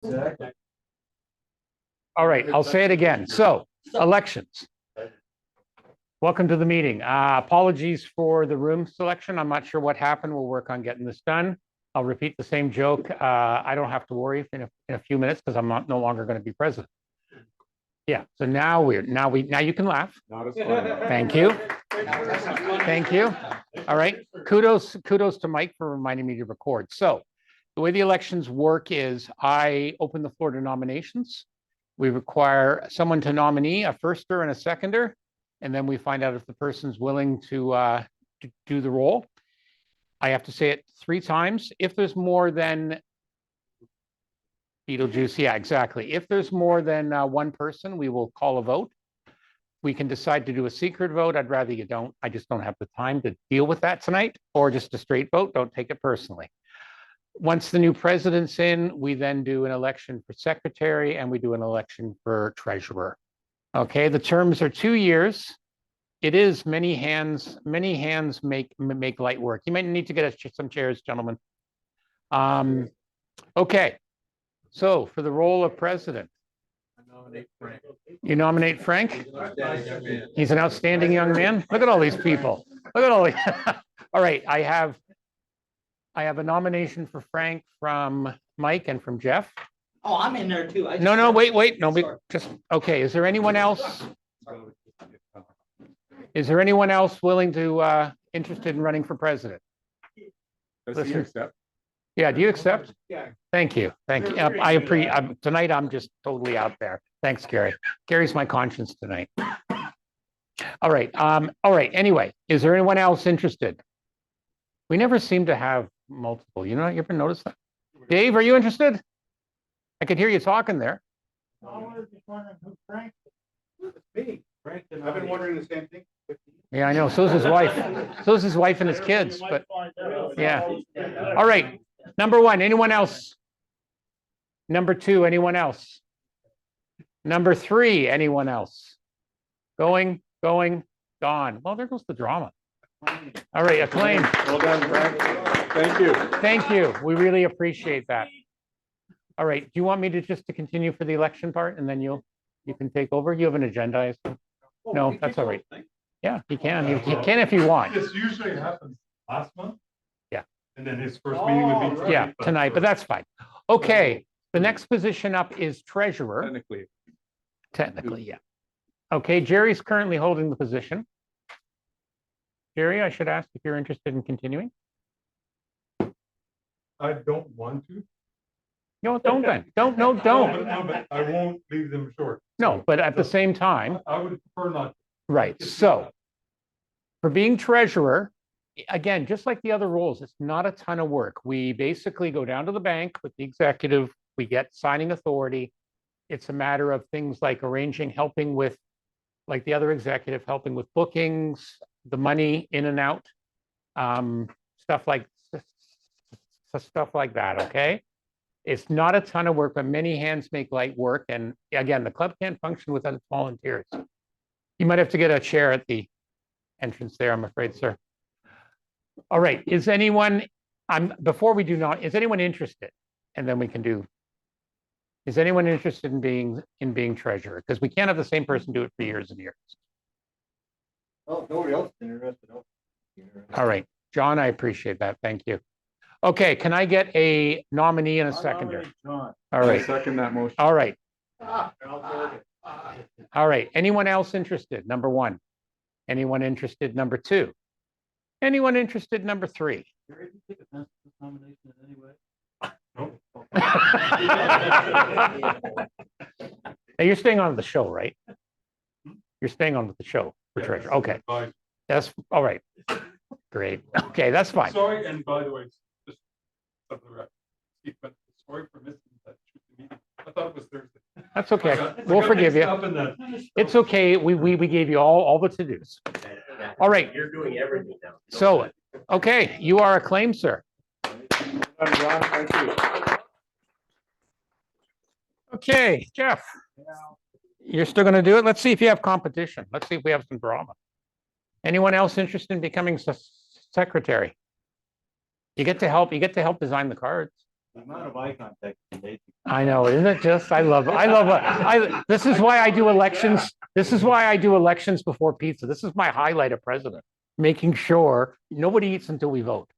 Exactly. All right, I'll say it again. So, elections. Welcome to the meeting. Apologies for the room selection. I'm not sure what happened. We'll work on getting this done. I'll repeat the same joke. I don't have to worry in a few minutes because I'm no longer going to be president. Yeah. So now you can laugh. Not as funny. Thank you. Thank you. All right. Kudos to Mike for reminding me to record. So the way the elections work is I open the floor to nominations. We require someone to nominee, a firster and a seconder, and then we find out if the person's willing to do the role. I have to say it 3 times. If there's more than Beetlejuice, yeah, exactly. If there's more than one person, we will call a vote. We can decide to do a secret vote. I'd rather you don't. I just don't have the time to deal with that tonight, or just a straight vote. Don't take it personally. Once the new president's in, we then do an election for secretary and we do an election for treasurer. Okay, the terms are 2 years. It is many hands make light work. You might need to get us some chairs, gentlemen. Okay, so for the role of president, I nominate Frank. you nominate Frank? Outstanding young man. He's an outstanding young man. Look at all these people. Look at all these. All right, I have a nomination for Frank from Mike and from Jeff. Oh, I'm in there too. No, wait. No, just, okay. Is there anyone else? Is there anyone else willing to, interested in running for president? Does he accept? Yeah, do you accept? Yeah. Thank you. Thank you. Tonight, I'm just totally out there. Thanks, Gary. Gary's my conscience tonight. All right. Anyway, is there anyone else interested? We never seem to have multiple. You ever notice that? Dave, are you interested? I could hear you talking there. I've been wondering the same thing. Yeah, I know. So's his wife. So's his wife and his kids. But yeah. All right. Number 1, anyone else? Number 2, anyone else? Number 3, anyone else? Going, gone. Well, there goes the drama. All right, acclaim. Well done, Frank. Thank you. Thank you. We really appreciate that. All right. Do you want me to continue for the election part and then you can take over? You have an agenda, I assume? No, that's all right. Yeah, he can. He can if you want. This usually happens last month. Yeah. And then his first meeting would be tonight. Yeah, tonight, but that's fine. Okay, the next position up is treasurer. Technically, yeah. Okay, Jerry's currently holding the position. Jerry, I should ask if you're interested in continuing. I don't want to. No, don't then. Don't. No, but I won't leave them short. No, but at the same time. I would prefer not. Right. So for being treasurer, again, just like the other roles, it's not a ton of work. We basically go down to the bank with the executive, we get signing authority. It's a matter of things like helping with, like the other executive, helping with bookings, the money in and out, stuff like that. Okay. It's not a ton of work, but many hands make light work. And again, the club can't function without its volunteers. You might have to get a chair at the entrance there, I'm afraid, sir. All right, is anyone interested? And then we can do, is anyone interested in being treasurer? Because we can't have the same person do it for years and years. Oh, nobody else is interested. All right, John, I appreciate that. Thank you. Okay, can I get a nominee and a seconder? All right. I second that motion. All right. All right. Anyone else interested? Number 1. Anyone interested? Number 2. Anyone interested? Number 3. Now you're staying on the show, right? You're staying on with the show for treasurer. Okay. That's all right. Great. Okay, that's fine. Sorry, and by the way, just something right. Sorry for missing that meeting. I thought it was Thursday. That's okay. We'll forgive you. It's okay. We gave you all the to-dos. All right. You're doing everything now. So, okay, you are acclaimed, sir. John, thank you. Okay, Jeff. You're still going to do it? Let's see if you have competition. Let's see if we have some drama. Anyone else interested in becoming secretary? You get to help design the cards. The amount of eye contact. I know, isn't it just, this is why I do elections. This is why I do elections before pizza. This is my highlight of president, making sure nobody eats until we vote.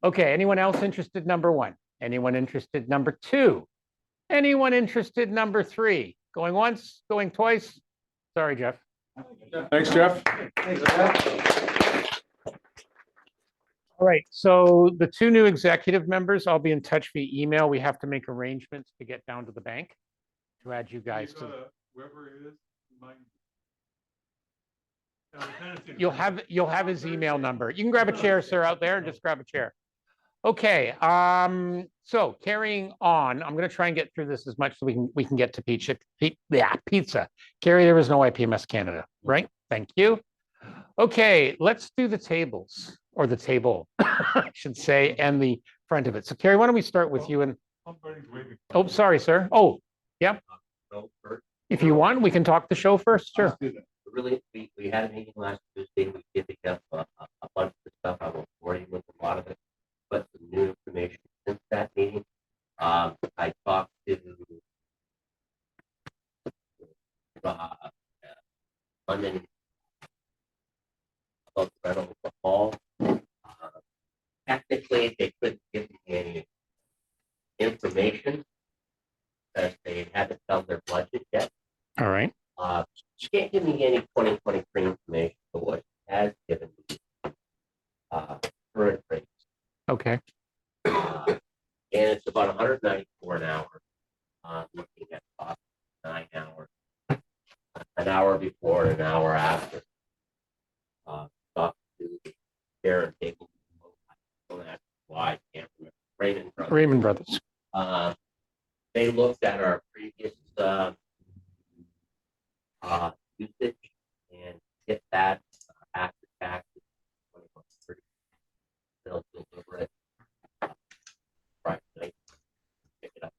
Okay, anyone else interested? Number one. Anyone interested? Number two. Anyone interested? Number three. Going once, going twice. Sorry, Jeff. Thanks, Jeff. All right, so the two new executive members, I'll be in touch via email. We have to make arrangements to get down to the bank to add you guys to. Whoever it is, mind. You'll have his email number. You can grab a chair, sir, out there, and just grab a chair. Okay, so carrying on, I'm going to try and get through this as much so we can get to pizza. Pizza. Carrie, there was no IPMS Canada, right? Thank you. Okay, let's do the tables, or the table, I should say, and the front of it. So Carrie, why don't we start with you? And oh, sorry, sir. Oh, yeah. If you want, we can talk the show first. Sure. Really, we had a meeting last Tuesday. We did pick up a bunch of stuff. I won't bore you with a lot of it, but some new information since that meeting. I talked to London about the rental of the hall. Technically, they couldn't give me any information because they haven't done their budget yet. All right. She can't give me any 2023 information, but what she has given me current rates. Okay. And it's about 194 an hour. Looking at cost 9 hours, an hour before and an hour after. Talked to Karen Table. Why I can't remember. Raymond Brothers. They looked at our previous usage and get that after taxes. They'll deliver it Friday night. Pick it up.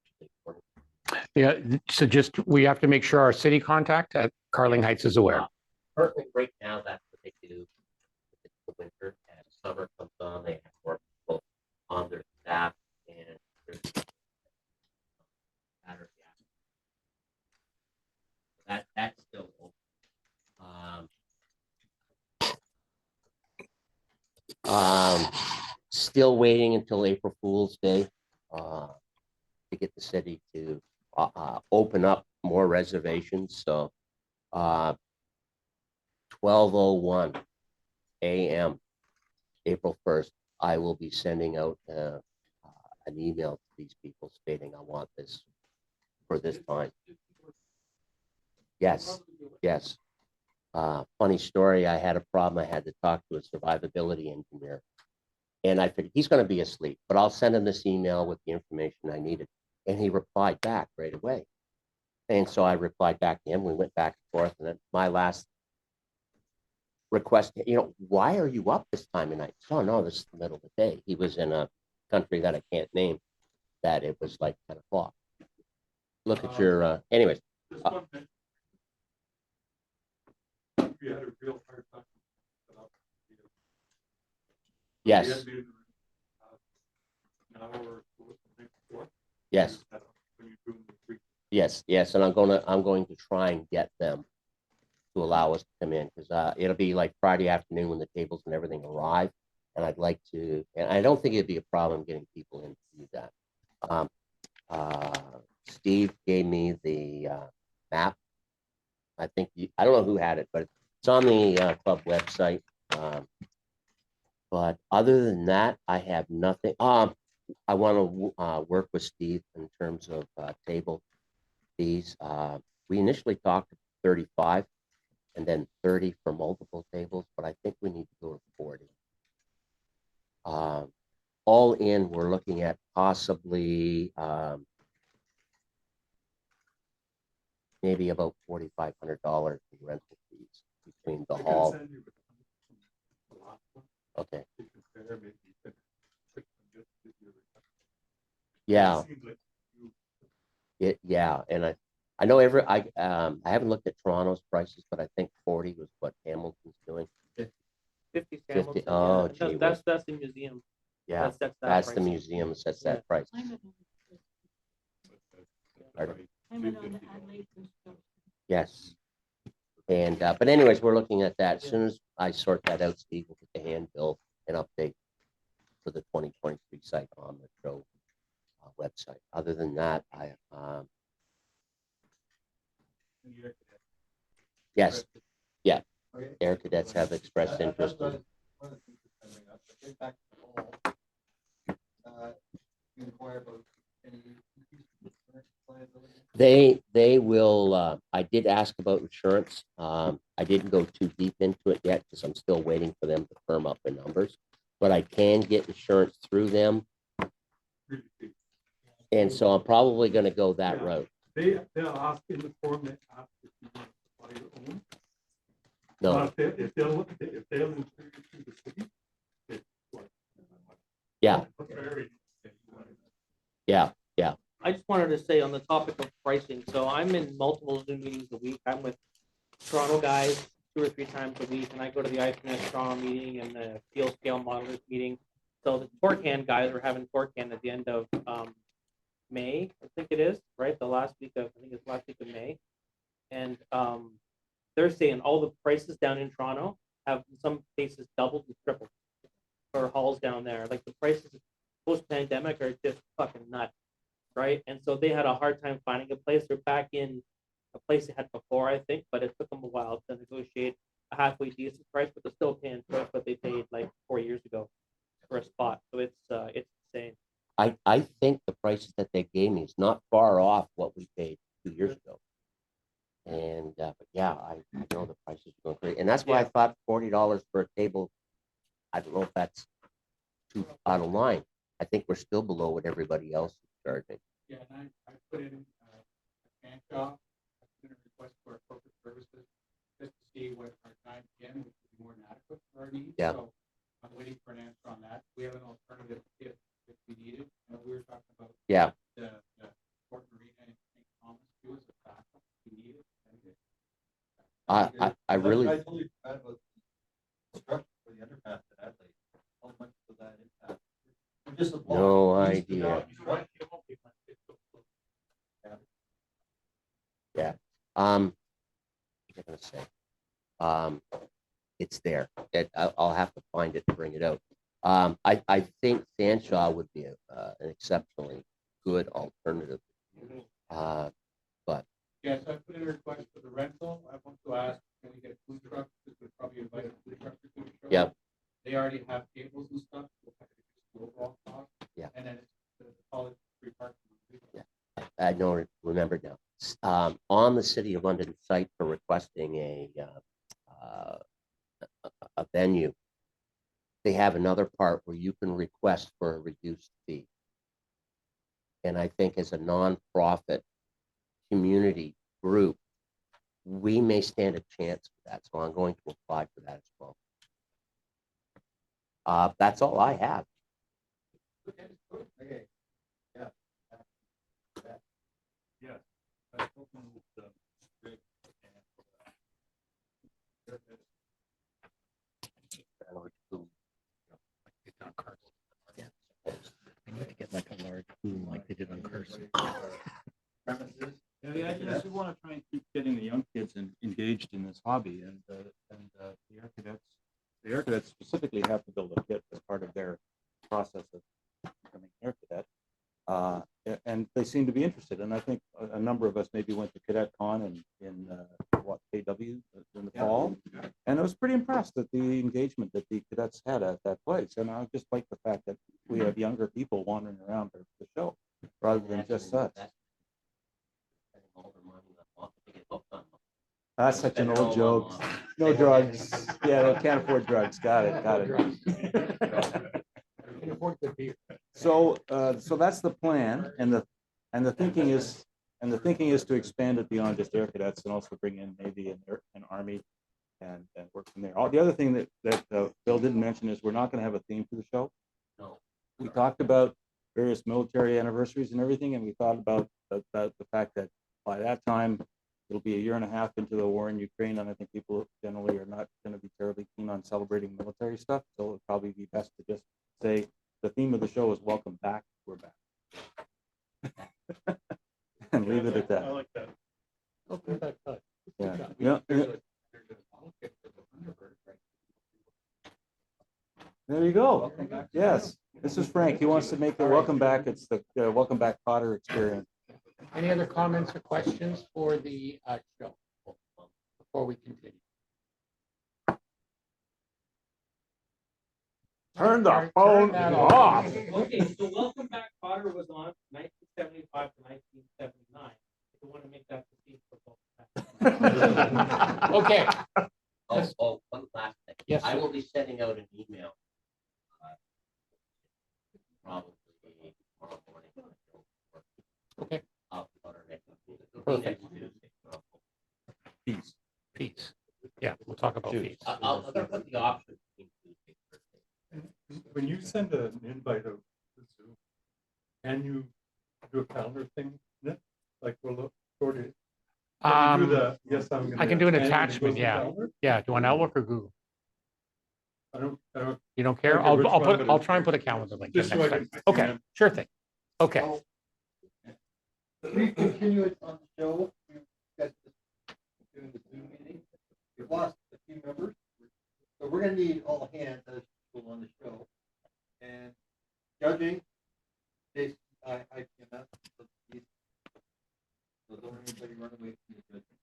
Yeah, so just, we have to make sure our city contact at Carling Heights is aware. Currently, right now, that's what they do. It's the winter, and summer comes on, they have more people on their staff, and there's that's still open. Still waiting until April Fool's Day to get the city to open up more reservations. So 12:01 a.m. April 1st, I will be sending out an email to these people stating I want this for this time. Yes, yes. Funny story, I had a problem. I had to talk to a survivability engineer. And I figured he's going to be asleep, but I'll send him this email with the information I needed. And he replied back right away. And so I replied back to him. We went back and forth. And then my last request, why are you up this time of night? Oh, no, this is the middle of the day. He was in a country that I can't name, that it was like 10 o'clock. Look at your, anyways. We had a real hard time. Yes. Yes. Yes, and I'm going to try and get them to allow us to come in, because it'll be like Friday afternoon when the tables and everything arrive, and I'd like to, and I don't think it'd be a problem getting people in to do that. Steve gave me the map. I think I don't know who had it, but it's on the club website. But other than that, I have nothing. I want to work with Steve in terms of table fees. We initially talked 35 and then 30 for multiple tables, but I think we need to go to 40. All in, we're looking at possibly maybe about $4,500 in rental fees between the hall. Okay. Yeah. Yeah, and I know I haven't looked at Toronto's prices, but I think 40 was what Hamilton's doing. 50. 50. Oh, That's the museum. Yeah, that's the museum sets that price. Pardon? I'm in on the Adelaide construction. Yes. And, but anyways, we're looking at that. As soon as I sort that out, Steve will get the handbill and update for the 2023 site on the show website. Other than that, yes, yeah, Okay. Air Cadets have expressed interest. That's one of the things that's coming up. But get back to the whole, you inquire about any increase in insurance liability? They will, I did ask about insurance. I didn't go too deep into it yet because I'm still waiting for them to firm up the numbers. But I can get insurance through them. And so I'm probably going to go that route. They'll ask in the form, they ask if you want to supply your own. No, If they'll include it through the city. it's what, yeah, very- yeah, I just wanted to say on the topic of pricing, so I'm in multiple Zoom meetings a week. I'm with Toronto guys 2 or 3 times a week, and I go to the IPMS Toronto meeting and the field scale modelers meeting. So the Torcan guys are having Torcan at the end of May, I think it is, right? I think it's last week of May. And they're saying all the prices down in Toronto have in some cases doubled and tripled for halls down there. Like the prices post-pandemic are just fucking nuts, right? And so they had a hard time finding a place. They're back in a place they had before, I think, but it took them a while to negotiate a halfway decent price, but they're still paying twice what they paid like 4 years ago for a spot. So it's insane. I think the prices that they gave me is not far off what we paid 2 years ago. And, but yeah, I know the prices are going crazy. And that's why I thought $40 for a table, I don't know if that's too out of line. I think we're still below what everybody else is charging. Yeah, and I put in a can shop, I put in a request for corporate services, just to see what our 9 PM would be more than adequate for our needs. Yeah. So I'm waiting for an answer on that. We have an alternative if we need it. We were talking about Yeah, the Port Marina in St. Thomas too as a backup if we need it. I really, I totally forgot about the structure for the underpass at Adelaide. How much will that impact? Just a block. No You just do idea. not construct. yeah. What was I gonna say? It's there. I'll have to find it and bring it out. I think Fanshawe would be an exceptionally good alternative. But Yes, I put in a request for the rental. I want to ask, can we get food trucks? Because we're probably invited food trucks to the show. yeah, They already have tables and stuff. We'll have to reduce the overall cost. Yeah. And then it's the college free parking. I know, remember now. On the City of London site for requesting a venue, they have another part where you can request for a reduced fee. And I think as a nonprofit community group, we may stand a chance for that. So I'm going to apply for that as well. That's all I have. Okay. Yeah. Yes. I was hoping with Greg I need to get like a large pool like they did on Carson. Premises. Yeah, the idea is we want to try and keep getting the young kids engaged in this hobby, and the Air Cadets specifically have to build a kit as part of their process of becoming Air Cadet, and they seem to be interested. And I think a number of us maybe went to Cadet Con in KW in the fall, and I was pretty impressed at the engagement that the cadets had at that place. And I just like the fact that we have younger people wandering around the show rather than just us. That's such an old joke. No drugs. Yeah, they can't afford drugs. Got it. So that's the plan, and the thinking is to expand it beyond just Air Cadets and also bring in Navy and Army and work from there. The other thing that Bill didn't mention is we're not going to have a theme for the show. No. We talked about various military anniversaries and everything, and we thought about the fact that by that time it'll be a year and a half into the war in Ukraine, and I think people generally are not going to be terribly keen on celebrating military stuff. So it'll probably be best to just say the theme of the show is "Welcome Back, We're Back," and leave it I like that. Yeah, yeah, yeah. There you go. Yes, this is Frank. He wants to make the welcome back. It's the welcome back Potter experience. Any other comments or questions for the show before we continue? Turn the Turn phone that off. Okay, so Welcome Back Potter was on 1975 to 1979. If you want to make that the theme for Welcome Back. Okay, One last thing. Yes, I sir. will be sending out an email. Probably tomorrow morning. Okay. About our next meeting. It'll be Perfect. next Tuesday. Peace. fees. Yeah, we'll talk about Two. fees. I'm gonna put the option between Tuesday and Thursday. When you send an invite of Zoom, can you do a calendar thing, Nick? Like we'll look toward it. Can you do the, yes, I'm gonna. I can do an attend, and it attachment, goes in yeah. calendar? Yeah, do you want Outlook or Google? I don't, You don't care? Okay, which I'll one, but I'll it- try and put a calendar link in just so next I time. can. Okay, sure thing. Okay, So, we continue it on the show. We've got this doing the Zoom meeting. We've lost a few members. So we're gonna need all hands as people on the show. And judging, Jason, IPMS. So don't anybody run away from the judging.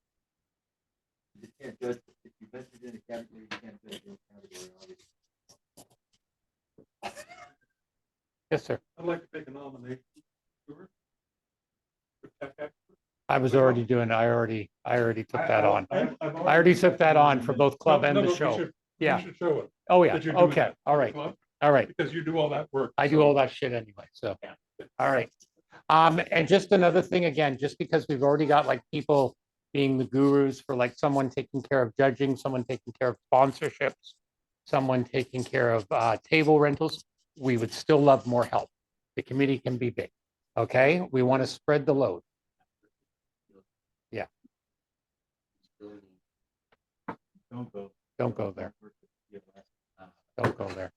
You just can't judge, if you ventured in a category, you can't judge your category, obviously. yes, sir. I'd like to make a nomination. For tech expert. I was already doing, I already took that on. I already took that on for both club and No, the but we show. should- Yeah. We should show it. Oh, yeah, that you're doing okay, that all for the right, club, all right. Because you do all that work. I do all that shit anyway, so, all right. And just another thing, again, just because we've already got like people being the gurus for like someone taking care of judging, someone taking care of sponsorships, someone taking care of table rentals, we would still love more help. The committee can be big, okay? We want to spread the load. Yeah. Don't go. Don't go there. Don't go there.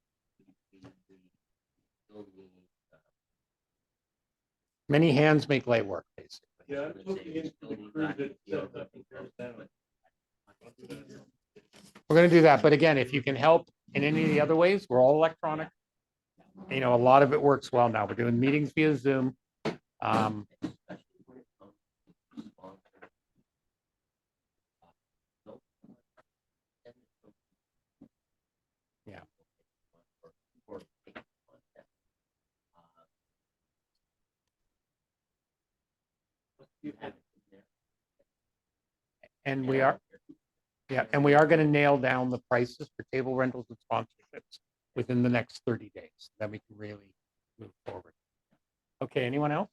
Many hands make light work, basically. Yeah, it's looking into the crew that set up and tears down. We're gonna do that, but again, if you can help in any of the other ways, we're all electronic. You know, a lot of it works well now. We're doing meetings via Zoom. Yeah. And we are, yeah, and we are gonna nail down the prices for table rentals and sponsorships within the next 30 days. Then we can really move forward. Okay, anyone else?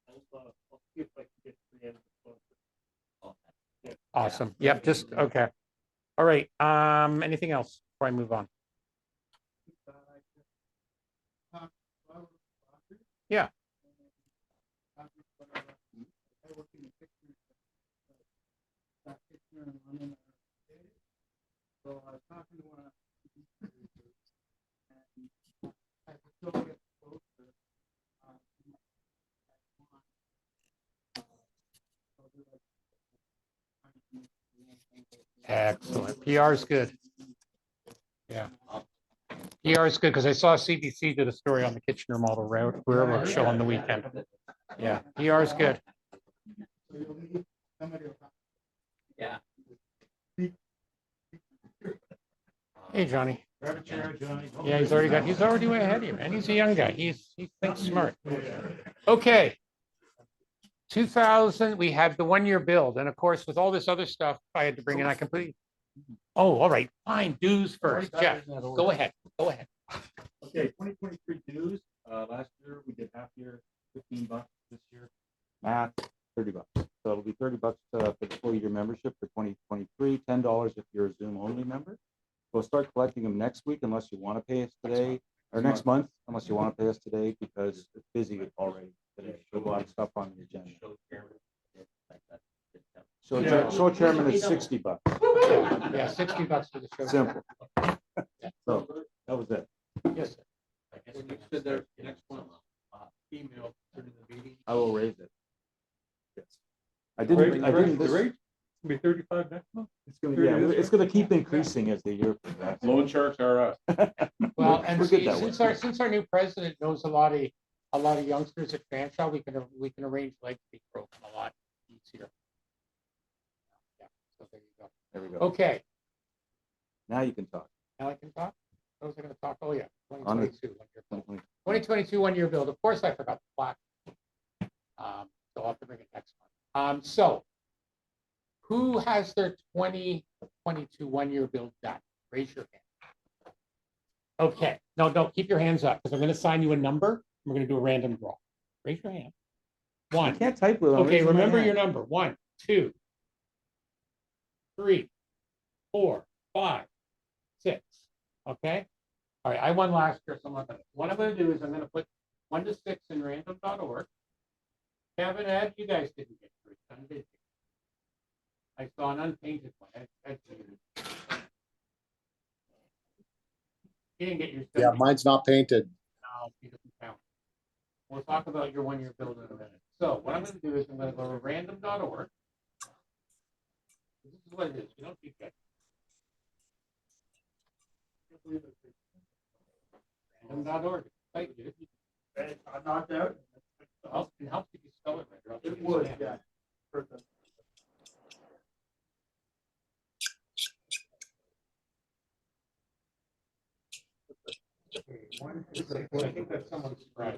I'll see if I can get three ends of both. Awesome. Yep, just, okay. All right, anything else before I move on? Yeah. So I was talking to one of the producers, and I could still get closer. Excellent. PR is good. Yeah. PR is good because I saw CBC did a story on the Kitchener Model Railroad show on the weekend. Yeah, PR is good. So you'll need somebody will talk. Yeah. Hey, Johnny. Grab a chair, Johnny. Yeah, he's already way ahead of you, man. He's a young guy. He thinks smart. Okay. 2000, we had the 1 year build. And of course, with all this other stuff, I had to bring in, I completely. Oh, all right, fine. Dues first. Jeff, go ahead. Go ahead. Okay, 2023 dues. Last year we did half year, $15. This year, math, $30. So it'll be $30 for the full year membership for 2023. $10 if you're a Zoom only member. We'll start collecting them next week unless you want to pay us today, or next month, unless you want to pay us today because it's busy already today. There's a lot of stuff on the agenda. Show chairman is $60. Yeah, $60 for the show. Simple. So that was it. Yes, sir. When you said there next one, email during the meeting. I will raise it. I didn't, I didn't, The rate will be 35 next month. it's gonna, yeah, it's gonna keep increasing as the year progresses. Loan sharks are us. Well, and We're good see, that way. since our new president knows a lot of youngsters at Fanshawe, we can arrange leg to be broken a lot easier. Yeah, so there you go. There we go. Okay, Now you can talk. now I can talk. Those are gonna talk. Oh, yeah, On the- 2022, 1-year build. 2022 1-year build. Of course, I forgot the plaque. So I'll have to bring it next month. So who has their 2022 1-year build done? Raise your hand. Okay, no, keep your hands up because I'm going to assign you a number. We're going to do a random draw. Raise your hand. I One. can't type with. Okay, remember your number. 1, 2, 3, 4, 5, 6. Okay. All right, I won last year, so I'm not gonna. What I'm going to do is I'm going to put 1 to 6 in random.org. Kevin, Ed, you guys didn't get yours done, did you? I saw an unpainted one. He didn't get yours done. Yeah, mine's not painted. No, he doesn't count. We'll talk about your 1-year build in a minute. So what I'm going to do is I'm going to go to random.org. This is what it is. You don't keep that. Random.org. Thank you. I'm knocked out. It helps if you spell it right. or else It you would, can't. yeah. Perfect. I think that's someone's scratch.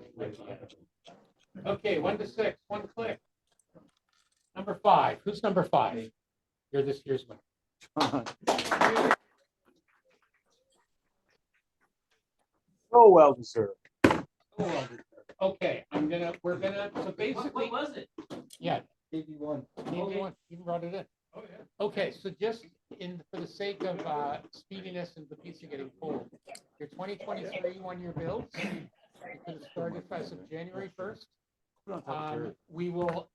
Okay, 1 to 6, 1 click. Number 5. Who's number 5? You're this year's winner. So well deserved. Okay, we're gonna, so basically. What was it? Yeah, AV1. you brought it in. Oh, yeah. Okay, so just for the sake of speediness and the pizza getting cold, your 2023 1-year builds, you could have started as of January 1st. We will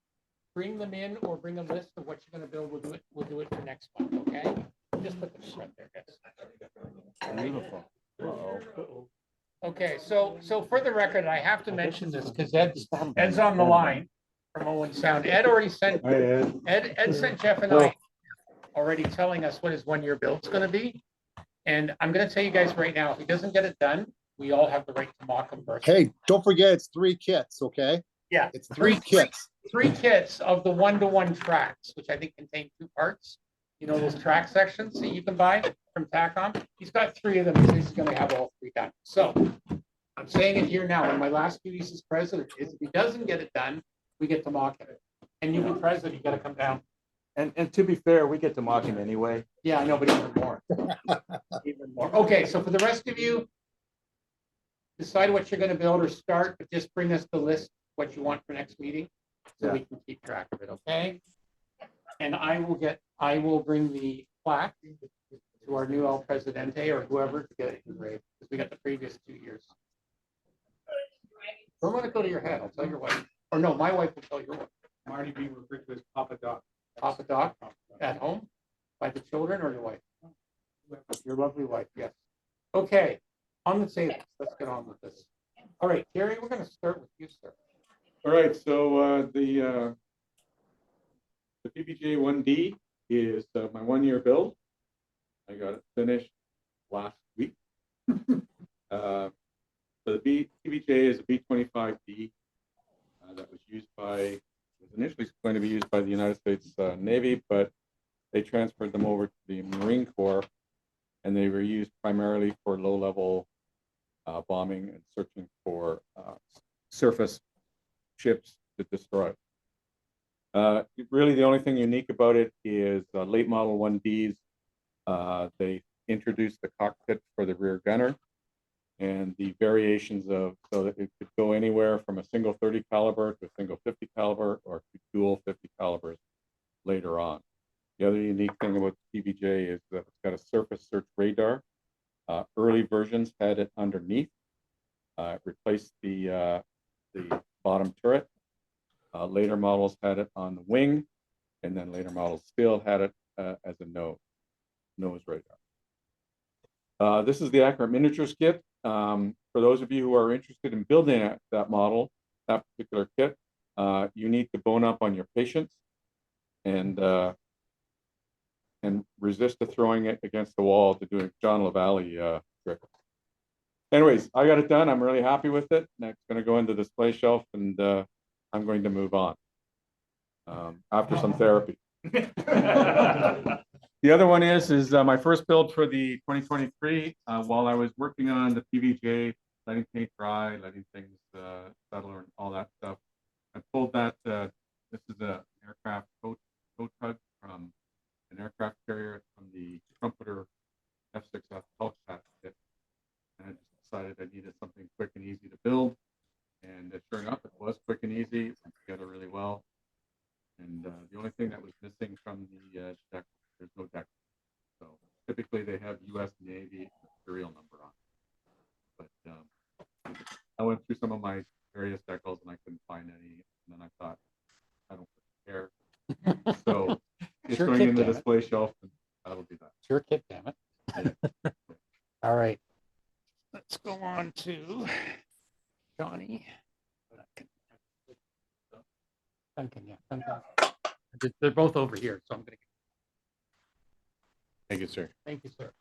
bring them in or bring a list of what you're gonna build. We'll do it for next month, okay? Just put this right there, guys. Beautiful. Uh-oh. Okay, so for the record, I have to mention this because Ed's on the line from Owen Sound. Ed already sent, Ed sent Jeff and I already telling us what his 1-year build's gonna be. And I'm gonna tell you guys right now, if he doesn't get it done, we all have the right to mock him first. Hey, don't forget it's 3 kits, okay? Yeah. It's 3 kits. 3 kits of the 1-to-1 tracks, which I think contain 2 parts. You know, those track sections that you can buy from Tacom. He's got 3 of them, so he's gonna have all 3 done. So I'm saying it here now, when my last duties as president is if he doesn't get it done, we get to mock him. And you be president, you gotta come down. And to be fair, we get to mock him anyway. Yeah, I know, but even more. Even more. Okay, so for the rest of you, decide what you're gonna build or start, but just bring us the list, what you want for next meeting, so we can keep track of it, okay? And I will bring the plaque to our new El Presidente or whoever to get it engraved, because we got the previous 2 years. Don't let it go to your head, I'll tell your wife. Or no, my wife will tell your wife. Marty being referred to as Papa Doc. Papa Doc, at home, by the children or your wife? Your lovely wife, yes. Okay, on the table, let's get on with this. All right, Gary, we're gonna start with you, sir. All right, so the PBJ 1D is my 1-year build. I got it finished last week. So the PBJ is a B-25D that was initially going to be used by the United States Navy, but they transferred them over to the Marine Corps, and they were used primarily for low-level bombing and searching for surface ships to destroy. Really, the only thing unique about it is late model 1Ds. They introduced the cockpit for the rear gunner and the variations so that it could go anywhere from a single 30 caliber to a single 50 caliber or to dual 50 calibers later on. The other unique thing about the PBJ is that it's got a surface search radar. Early versions had it underneath. It replaced the bottom turret. Later models had it on the wing, and then later models still had it as a nose radar. This is the Accurate Miniatures kit. For those of you who are interested in building that model, that particular kit, you need to bone up on your patients. and resisted throwing it against the wall to do a John LaValle trick. Anyways, I got it done. I'm really happy with it. Next, going to go into the display shelf, and I'm going to move on after some therapy. The other one is my first build for the 2023. While I was working on the PVJ, letting paint dry, letting things settle, and all that stuff, I pulled that. This is an aircraft tow tug from an aircraft carrier from the Trumpeter F6F Hellcat kit, and I just decided I needed something quick and easy to build. And sure enough, it was quick and easy. It went together really well. And the only thing that was missing from the deck, there's no deck. So typically they have U.S. Navy and a serial number on it. But I went through some of my various decals and I couldn't find any. And then I thought, I don't care. So it's Sure going kit, in the damn it. display shelf, and that'll be that. It's your kit, damn it. All right. Let's go on to Johnny. Duncan, yeah. Duncan. They're both over here, so I'm going to. Thank you, sir. Thank you, sir.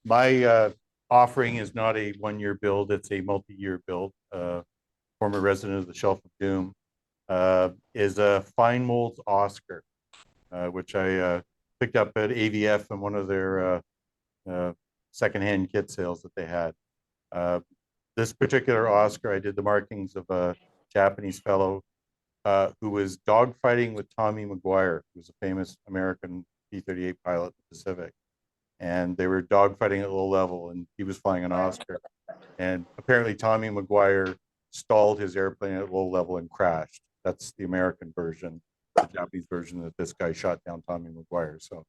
My offering is not a one-year build, it's a multi-year build. Former resident of the Shelf of Doom is a fine molds Oscar, which I picked up at AVF in one of their secondhand kit sales that they had. This particular Oscar, I did the markings of a Japanese fellow who was dogfighting with Tommy McGuire, who was a famous American P-38 pilot in the Pacific. And they were dogfighting at low level, and he was flying an Oscar. And apparently Tommy McGuire stalled his airplane at low level and crashed. That's the American version. The Japanese version that this guy shot down Tommy McGuire. So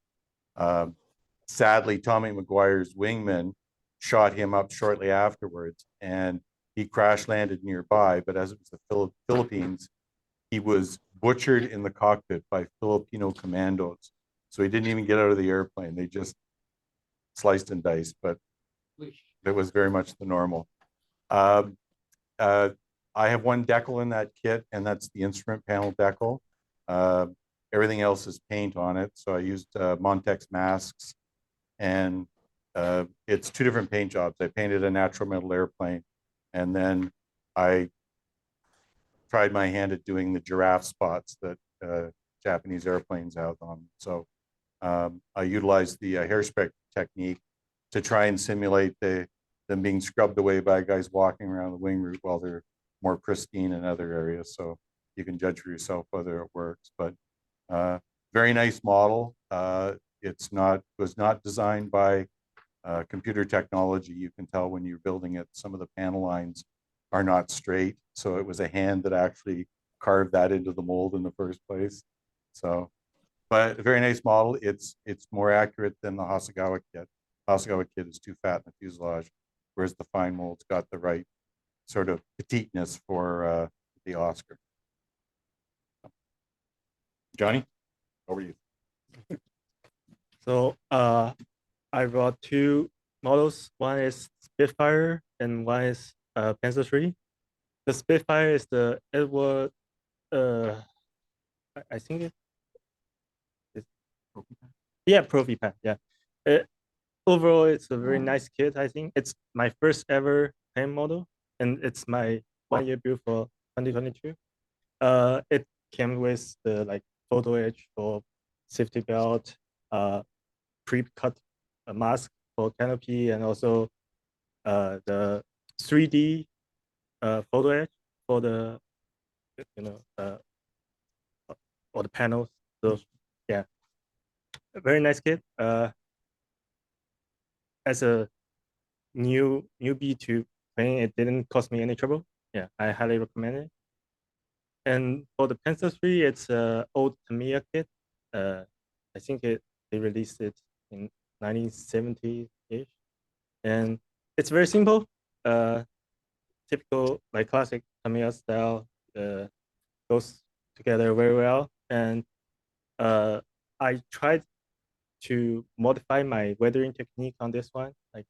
sadly, Tommy McGuire's wingman shot him up shortly afterwards, and he crash landed nearby. But as it was the Philippines, he was butchered in the cockpit by Filipino commandos. So he didn't even get out of the airplane. They just sliced and diced, but it was very much the normal. I have one decal in that kit, and that's the instrument panel decal. Everything else is paint on it. So I used Montex masks, and it's two different paint jobs. I painted a natural metal airplane, and then I tried my hand at doing the giraffe spots that Japanese airplanes have on. So I utilized the hairspray technique to try and simulate them being scrubbed away by guys walking around the wing route while they're more pristine in other areas. So you can judge for yourself whether it works. But very nice model. Was not designed by computer technology. You can tell when you're building it, some of the panel lines are not straight. So it was a hand that actually carved that into the mold in the first place. So, but a very nice model. It's more accurate than the Hasegawa kit. Hasegawa kit is too fat in the fuselage, whereas the fine mold's got the right sort of petiteness for the Oscar. Johnny, over to you. So I brought two models. One is Spitfire and one is Panzer III. The Spitfire is the Edward, I think it's yeah, Profipan, yeah. Overall, it's a very nice kit. I think it's my first ever paint model, and it's my 1-year build for 2022. It came with the like photo edge for safety belt, pre-cut mask for canopy, and also the 3D photo edge for the or the panels. So yeah, a very nice kit. As a newbie to playing, it didn't cost me any trouble. Yeah, I highly recommend it. And for the Panzer III, it's a old Tamiya kit. I think they released it in 1970-ish, and it's very simple. Typical like classic Tamiya style. Goes together very well, and I tried to modify my weathering technique on this one. Like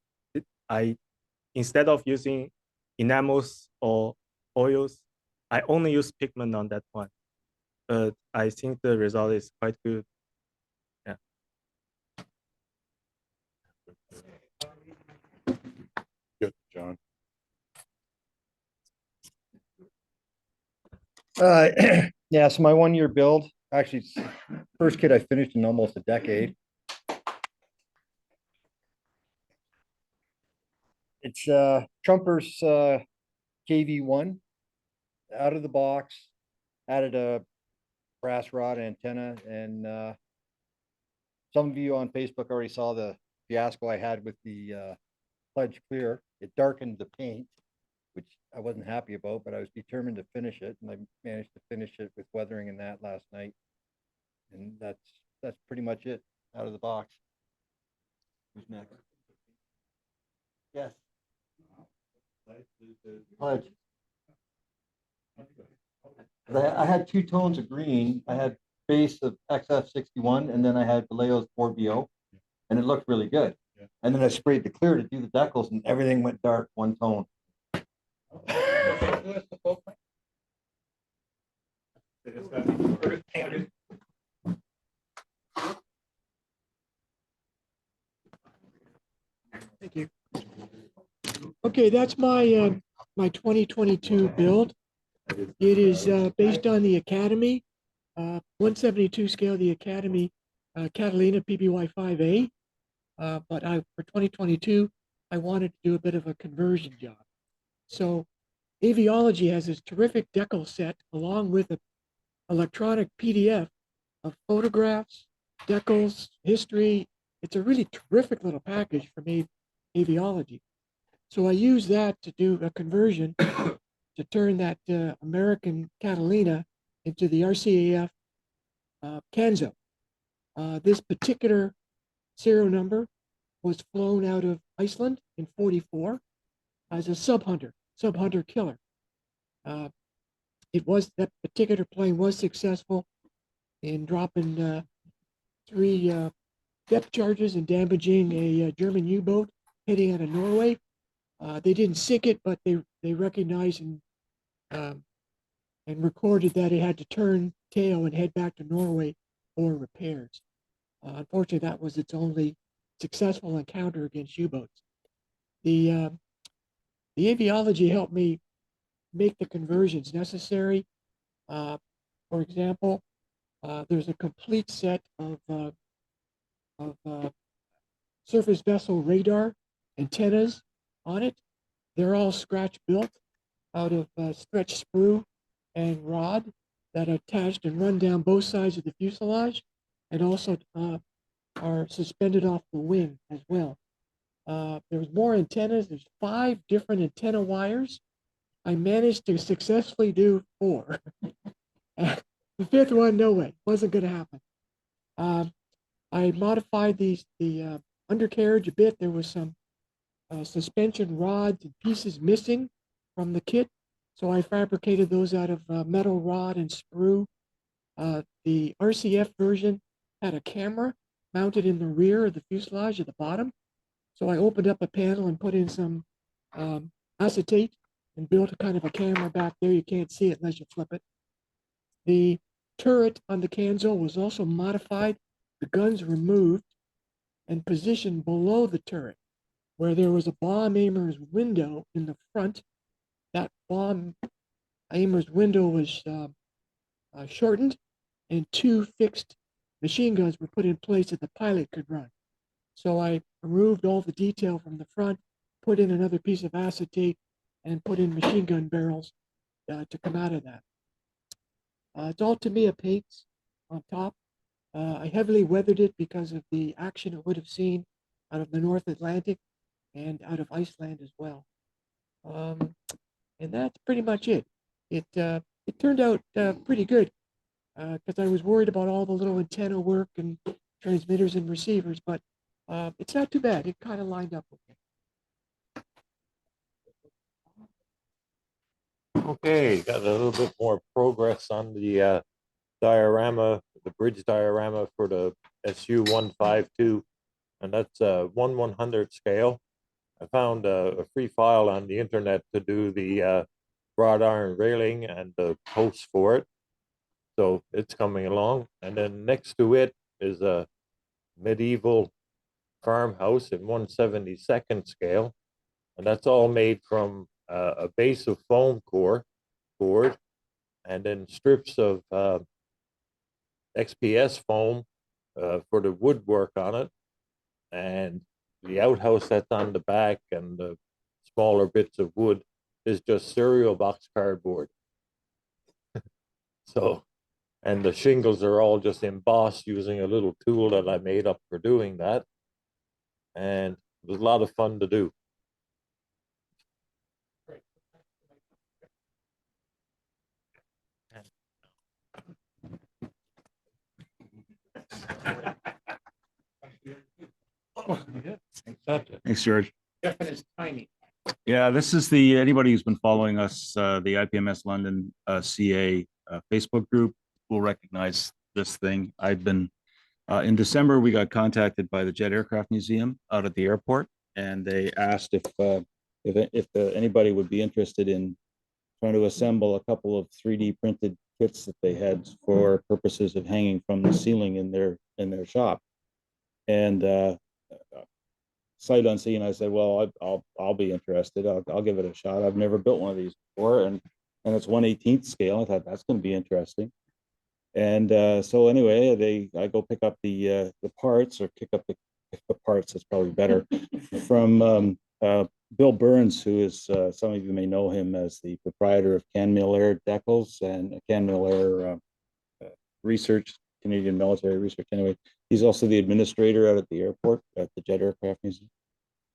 instead of using enamels or oils, I only use pigment on that one. but I think the result is quite good. Good, John. Yeah, so my 1 year build, actually, it's first kit I finished in almost a decade. It's Trumper's KV1 out of the box, added a brass rod antenna, and some of you on Facebook already saw the fiasco I had with the Pledge Clear. It darkened the paint, which I wasn't happy about, but I was determined to finish it, and I managed to finish it with weathering and that last night. And that's pretty much it out of the box. Who's next? Yes. Pledge. I had two tones of green. I had base of XF61, and then I had Vallejo's 4BO, and it looked really good. Yeah. And then I sprayed the clear to do the decals, and everything went dark one tone. Thank you. Okay, that's my my 2022 build. It is based on the Academy, 172 scale, the Academy Catalina PBY 5A. But for 2022, I wanted to do a bit of a conversion job. So Aviology has this terrific decal set along with an electronic PDF of photographs, decals, history. It's a really terrific little package from Aviology. So I use that to do a conversion to turn that American Catalina into the RCAF Canzo. This particular serial number was flown out of Iceland in 44 as a sub hunter killer. That particular plane was successful in dropping 3 depth charges and damaging a German U-boat heading out of Norway. They didn't sink it, but they recognized and recorded that it had to turn tail and head back to Norway for repairs. Unfortunately, that was its only successful encounter against U-boats. The Aviology helped me make the conversions necessary. For example, there's a complete set of surface vessel radar antennas on it. They're all scratch built out of stretch sprue and rod that are attached and run down both sides of the fuselage, and also are suspended off the wing as well. There's more antennas. There's 5 different antenna wires. I managed to successfully do 4. The 5th one, no way, wasn't going to happen. I modified the undercarriage a bit. There was some suspension rods and pieces missing from the kit, so I fabricated those out of metal rod and sprue. The RCF version had a camera mounted in the rear of the fuselage at the bottom, so I opened up a panel and put in some acetate and built a kind of a camera back there. You can't see it unless you flip it. The turret on the Canzo was also modified. The guns removed and positioned below the turret, where there was a bomb aimer's window in the front. That bomb aimer's window was shortened, and 2 fixed machine guns were put in place that the pilot could run. So I removed all the detail from the front, put in another piece of acetate, and put in machine gun barrels to come out of that. It's all Tamiya paints on top. I heavily weathered it because of the action it would have seen out of the North Atlantic and out of Iceland as well. And that's pretty much it. It turned out pretty good because I was worried about all the little antenna work and transmitters and receivers, but it's not too bad. It kind of lined up okay. Okay, got a little bit more progress on the diorama, the bridge diorama for the SU-152, and that's a 1/100th scale. I found a free file on the internet to do the wrought iron railing and the posts for it. So it's coming along. And then next to it is a medieval farmhouse in 1/72 scale. And that's all made from a base of foam board and then strips of XPS foam for the woodwork on it. And the outhouse that's on the back and the smaller bits of wood is just cereal box cardboard. So, and the shingles are all just embossed using a little tool that I made up for doing that. And it was a lot of fun to do. Thanks, George. Jeff and his tiny. Yeah, this is the, anybody who's been following us, the IPMS London CA Facebook group will recognize this thing. I've been, in December, we got contacted by the Jet Aircraft Museum out at the airport, and they asked if anybody would be interested in trying to assemble a couple of 3D printed kits that they had for purposes of hanging from the ceiling in their shop. And sight unseen, I said, well, I'll be interested. I'll give it a shot. I've never built one of these before, and it's 1/18 scale. I thought that's going to be interesting. And so anyway, I go pick up the parts, or pick up the parts. That's probably better from Bill Burns, who is some of you may know him as the proprietor of Canmil Air Decals and Canmil Air Research, Canadian Military Research. Anyway, he's also the administrator out at the airport at the Jet Aircraft Museum.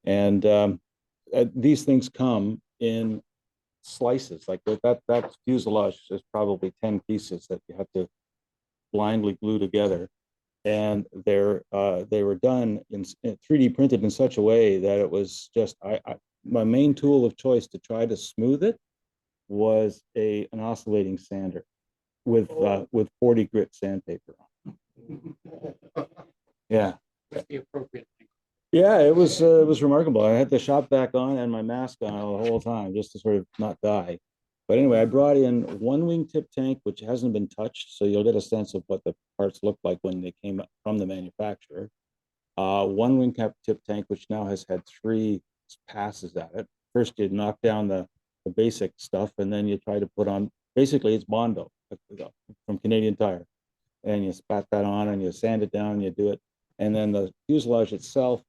And these things come in slices like that fuselage is probably 10 pieces that you have to blindly glue together, and they were done in 3D printed in such a way that it was just my main tool of choice to try to smooth it was an oscillating sander with 40 grit sandpaper on. Yeah. That's the appropriate thing. Yeah, it was remarkable. I had the shop vac on and my mask on the whole time just to sort of not die. But anyway, I brought in one wingtip tank, which hasn't been touched, so you'll get a sense of what the parts look like when they came from the manufacturer. One wingtip tank, which now has had 3 passes at it. First, you knock down the basic stuff, and then you try to put on, basically it's Bondo from Canadian Tire. And you spat that on and you sand it down and you do it. And then the fuselage itself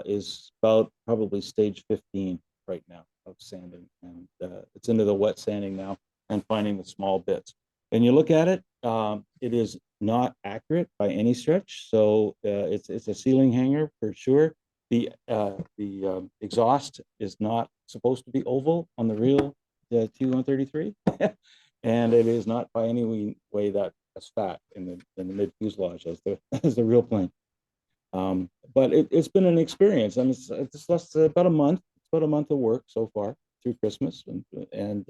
is about probably stage 15 right now of sanding, and it's into the wet sanding now and finding the small bits. And you look at it, it is not accurate by any stretch. So it's a ceiling hanger for sure. The exhaust is not supposed to be oval on the real T133, and it is not by any way that as fat in the mid fuselage as the real plane. But it's been an experience, and it's less about a month. It's about a month of work so far through Christmas, and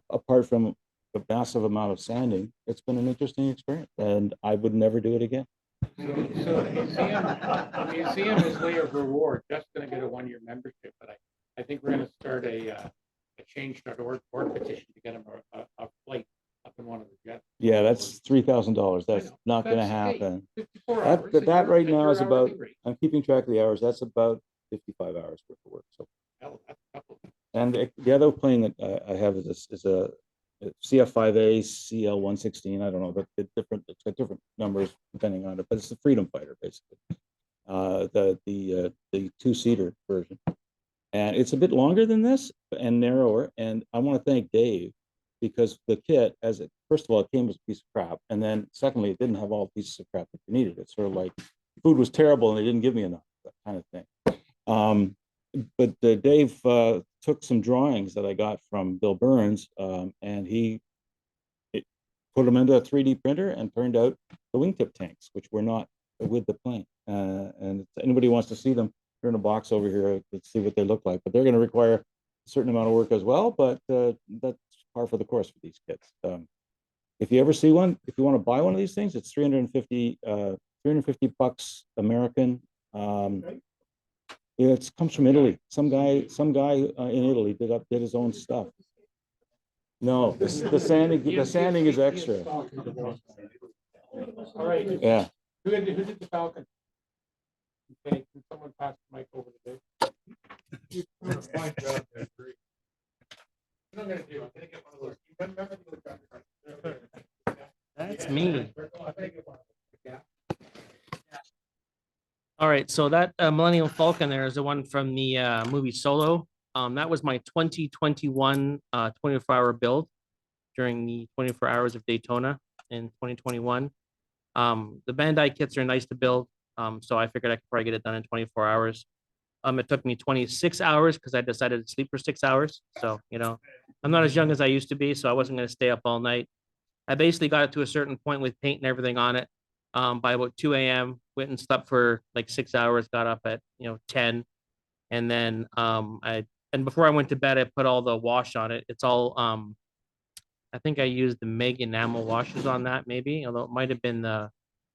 apart from a massive amount of sanding, it's been an interesting experience, and I would never do it again. So the museum is way of reward. Just going to get a 1-year membership, but I think we're going to start a change.org petition to get them a flight up in one of the jets. Yeah, that's $3,000. That's not going to happen. 54 hours. That right now is about, hourly rate. I'm keeping track of the hours. That's about 55 hours worth of work. So, Hell, that's a couple. and the other plane that I have is a CF5A CL116. I don't know, but it's got different numbers depending on it, but it's the Freedom Fighter basically. The 2-seater version, and it's a bit longer than this and narrower. And I want to thank Dave, because the kit, first of all, it came as a piece of crap, and then secondly, it didn't have all the pieces of crap that you needed. It's sort of like food was terrible and they didn't give me enough, that kind of thing. But Dave took some drawings that I got from Bill Burns, and he put them into a 3D printer and turned out the wingtip tanks, which were not with the plane. And if anybody wants to see them, they're in a box over here. Let's see what they look like. But they're going to require a certain amount of work as well. But that's par for the course for these kits. If you ever see one, if you want to buy one of these things, it's $350 American. It comes from Italy. Some guy in Italy did his own stuff. No, the sanding is extra. All right. Yeah. Who did the Falcon? Okay, can someone pass the mic over to Dave? Fine job, Dave. Great. What I'm gonna do, I'm gonna get one of those. You remember the- That's me. All right, so that Millennium Falcon there is the one from the movie Solo. That was my 2021 24-hour build during the 24 hours of Daytona in 2021. The Bandai kits are nice to build, so I figured I could probably get it done in 24 hours. It took me 26 hours because I decided to sleep for 6 hours. So, you know, I'm not as young as I used to be, so I wasn't going to stay up all night. I basically got it to a certain point with paint and everything on it. By about 2 a.m., went and slept for like 6 hours, got up at 10, and then before I went to bed, I put all the wash on it. It's all I think I used the Meg enamel washes on that, maybe, although it might have been the.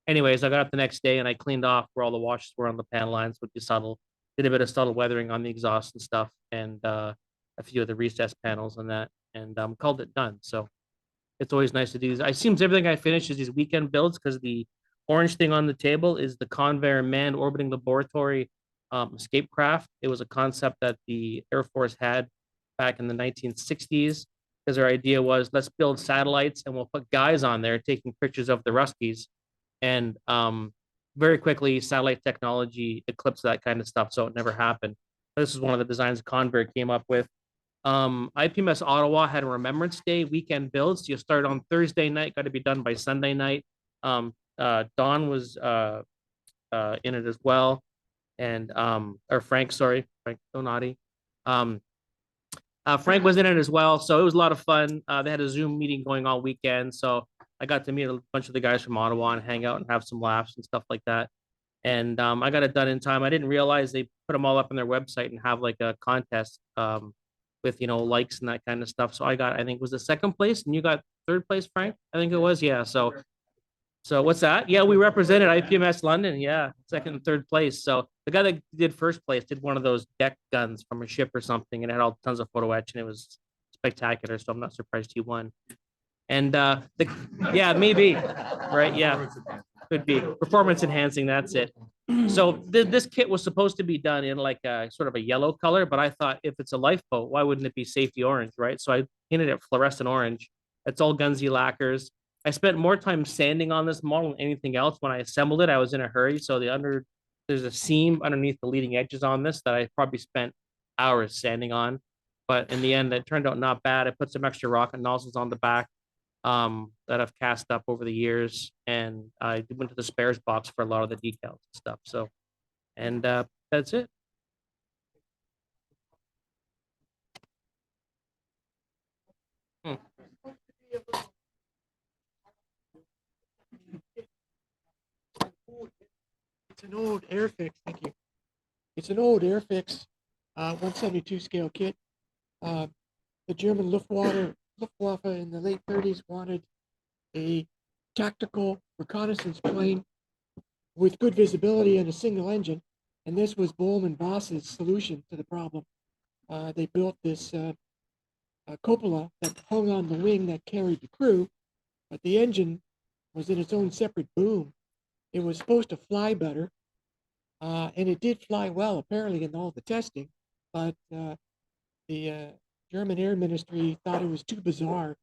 Anyways, I got up the next day and I cleaned off where all the washes were on the panel lines with the subtle, did a bit of subtle weathering on the exhaust and stuff, and a few of the recessed panels and that, and called it done. So it's always nice to do these. It seems everything I finish is these weekend builds because the orange thing on the table is the Convair Manned Orbiting Laboratory escape craft. It was a concept that the Air Force had back in the 1960s because their idea was let's build satellites and we'll put guys on there taking pictures of the Ruskies. And very quickly, satellite technology eclipsed that kind of stuff, so it never happened. This is one of the designs Convair came up with. IPMS Ottawa had a Remembrance Day weekend builds. You start on Thursday night, got to be done by Sunday night. Don was in it as well, and or Frank, sorry, Frank Donati. Frank was in it as well, so it was a lot of fun. They had a Zoom meeting going all weekend, so I got to meet a bunch of the guys from Ottawa and hang out and have some laughs and stuff like that. And I got it done in time. I didn't realize they put them all up on their website and have like a contest with likes and that kind of stuff. So I think it was the second place, and you got third place, Frank. I think it was, yeah. So what's that? Yeah, we represented IPMS London. Yeah, second and third place. So the guy that did first place did one of those deck guns from a ship or something, and it had all tons of photo etch, and it was spectacular. So I'm not surprised he won. And yeah, maybe, right? Yeah, could be performance enhancing. That's it. So this kit was supposed to be done in like a sort of a yellow color, but I thought if it's a lifeboat, why wouldn't it be safety orange, right? So I painted it fluorescent orange. It's all Gunsy lacquers. I spent more time sanding on this model than anything else. When I assembled it, I was in a hurry, so there's a seam underneath the leading edges on this that I probably spent hours sanding on. But in the end, it turned out not bad. I put some extra rocket nozzles on the back that I've cast up over the years, and I went to the spares box for a lot of the decals and stuff. So, and that's it. It's an old Airfix. Thank you. It's an old Airfix 172 scale kit. The German Luftwaffe in the late 30s wanted a tactical reconnaissance plane with good visibility and a single engine, and this was Bohm and Voss's solution to the problem. They built this cupola that hung on the wing that carried the crew, but the engine was in its own separate boom. It was supposed to fly better, and it did fly well, apparently, in all the testing, but the German Air Ministry thought it was too bizarre,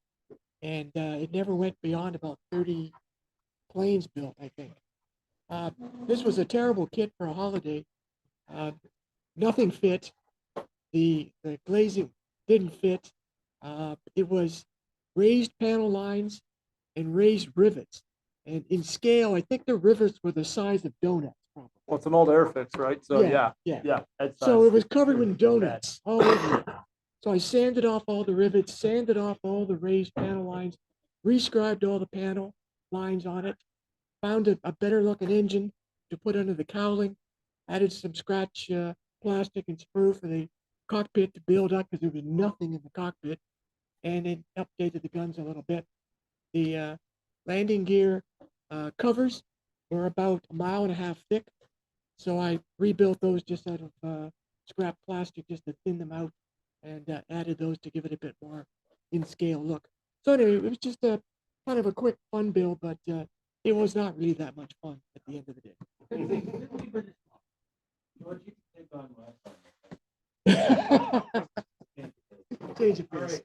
and it never went beyond about 30 planes built, I think. This was a terrible kit for a holiday. Nothing fit. The glazing didn't fit. It was raised panel lines and raised rivets. And in scale, I think the rivets were the size of donuts, probably. Well, it's an old Airfix, right? So yeah. So it was covered with donuts all over it. So I sanded off all the rivets, sanded off all the raised panel lines, rescribed all the panel lines on it, found a better looking engine to put under the cowling, added some scratch plastic and sprue for the cockpit to build up because there was nothing in the cockpit, and it updated the guns a little bit. The landing gear covers were about 1.5 miles thick, so I rebuilt those just out of scrap plastic just to thin them out, and added those to give it a bit more in scale look. So anyway, it was just a kind of a quick fun build, but it was not really that much fun at the end of the day. Change of pace.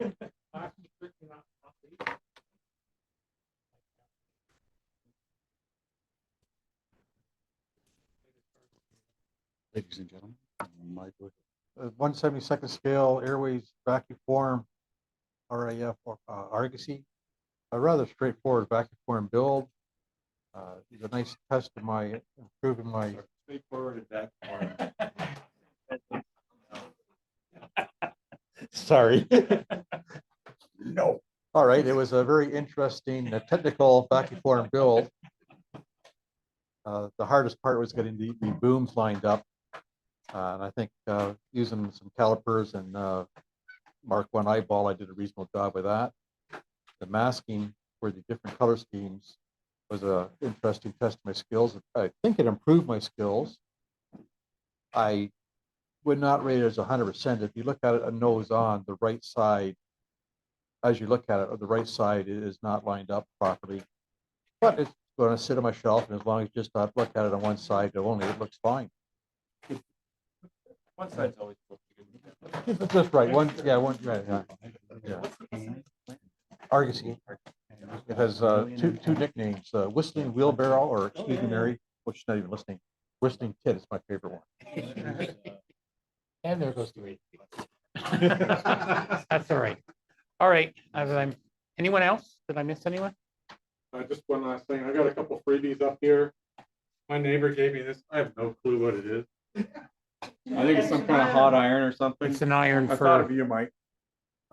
Ladies and gentlemen, 1/72 scale Airways vacuum form RAF Argosy. A rather straightforward vacuum form build. It's a nice test of my improving my Straightforward vacuum. Sorry. No. All right, it was a very interesting technical vacuum form build. The hardest part was getting the booms lined up. And I think using some calipers and Mark 1 eyeball, I did a reasonable job with that. The masking for the different color schemes was an interesting test of my skills. I think it improved my skills. I would not rate it as 100%. If you look at it a nose on, the right side, as you look at it, the right side is not lined up properly. But it's going to sit on my shelf, and as long as you just not look at it on one side only, it looks fine. One side's always supposed to be. That's right. One, right. Argosy. It has two nicknames: Whistling Wheelbarrow, or excuse me, Mary, well, she's not even listening. Whistling Tit is my favorite one. And there goes the rate. That's all right. All right. Anyone else? Did I miss anyone? Just one last thing. I got a couple freebies up here. My neighbor gave me this. I have no clue what it is. I think it's some kind of hot iron or something. It's an iron I thought for, of you, Mike.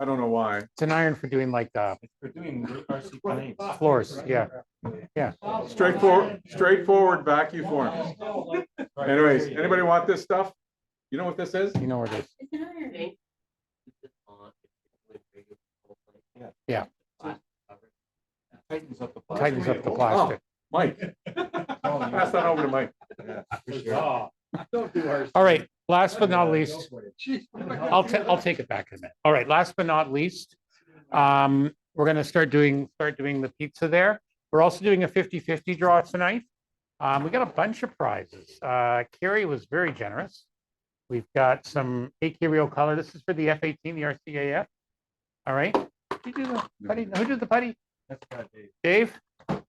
I don't know why. it's an iron for doing like For doing RC planes. floors. Yeah. Yeah. Straightforward vacuum forms. Anyways, anybody want this stuff? You know what this is? You know where it is. Yeah. Tightens up the Tightens up the plastic. Mike. Pass that over to Mike. Don't do our. All right. Last but not least, I'll take it back in a minute. All right. Last but not least, we're going to start doing the pizza there. We're also doing a 50-50 draw tonight. We got a bunch of prizes. Carrie was very generous. We've got some AK Rio color. This is for the F-18, the RCAF. All right. Who did the putty? Who did the putty? That's got Dave.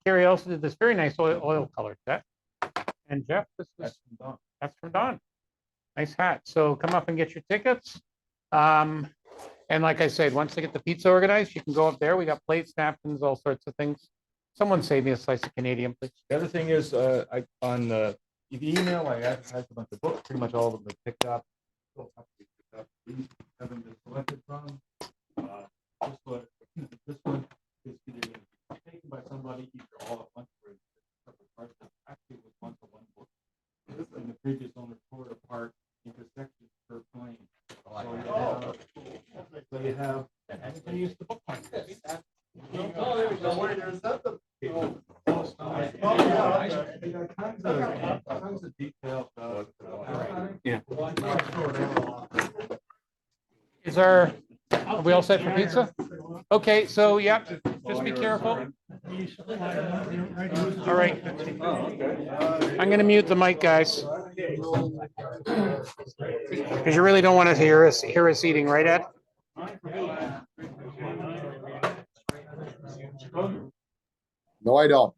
Carrie also did this very nice oil color set. And Jeff, that's from Don. Nice hat. So come up and get your tickets. And like I said, once they get the pizza organized, you can go up there. We got plates, napkins, all sorts of things. Someone save me a slice of Canadian, please. The other thing is, on the email, I advertised a bunch of books, pretty much all of them are picked up. Still have to be picked up. These haven't been selected from. This one is either taken by somebody, either all at once or in separate parts. Actually, it was once a one book. And the previous owner tore it apart into sections per plane. So you have, and use the book. Tons of detail. Are we all set for pizza? Okay, so yeah, just be careful. All right. I'm gonna mute the mic, guys. Because you really don't want to hear us eating, right, Ed? No, I don't.